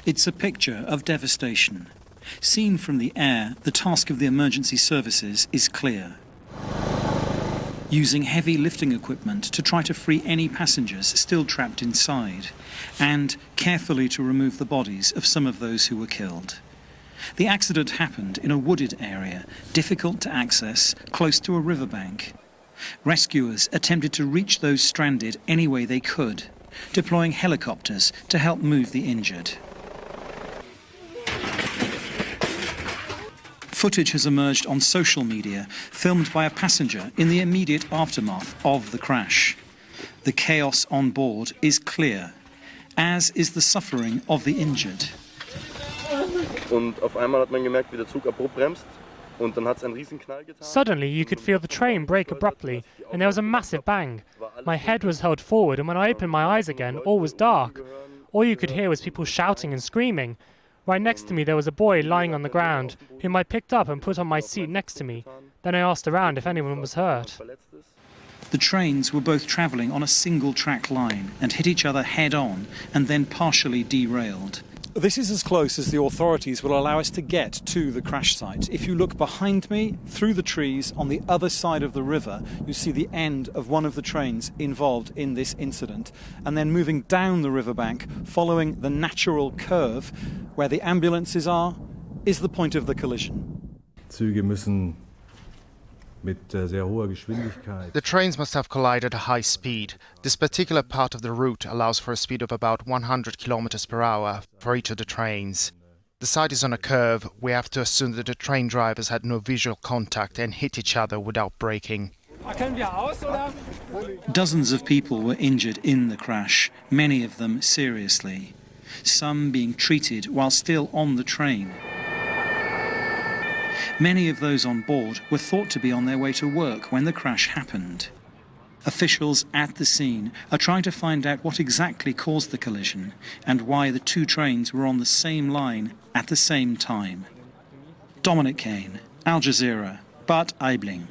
It's a picture of devastation. Seen from the air, the task of the emergency services is clear. Using heavy lifting equipment to try to free any passengers still trapped inside, and carefully to remove the bodies of some of those who were killed. The accident happened in a wooded area, difficult to access, close to a riverbank. Rescuers attempted to reach those stranded any way they could, deploying helicopters to help move the injured. Footage has emerged on social media, filmed by a passenger in the immediate aftermath of the crash. The chaos on board is clear, as is the suffering of the injured. Suddenly you could feel the train brake abruptly, and there was a massive bang. My head was held forward, and when I opened my eyes again, all was dark. All you could hear was people shouting and screaming. Right next to me there was a boy lying on the ground, whom I picked up and put on my seat next to me. Then I asked around if anyone was hurt. The trains were both travelling on a single track line and hit each other head-on and then partially derailed. This is as close as the authorities will allow us to get to the crash site. If you look behind me, through the trees, on the other side of the river, you see the end of one of the trains involved in this incident. And then moving down the riverbank, following the natural curve where the ambulances are, is the point of the collision. The trains must have collided at a high speed. This particular part of the route allows for a speed of about 100 kilometers per hour for each of the trains. The site is on a curve. We have to assume that the train drivers had no visual contact and hit each other without braking. Dozens of people were injured in the crash, many of them seriously. Some being treated while still on the train. Many of those on board were thought to be on their way to work when the crash happened. Officials at the scene are trying to find out what exactly caused the collision and why the two trains were on the same line at the same time. Dominic Kane, Al Jazeera, Bad Aibling.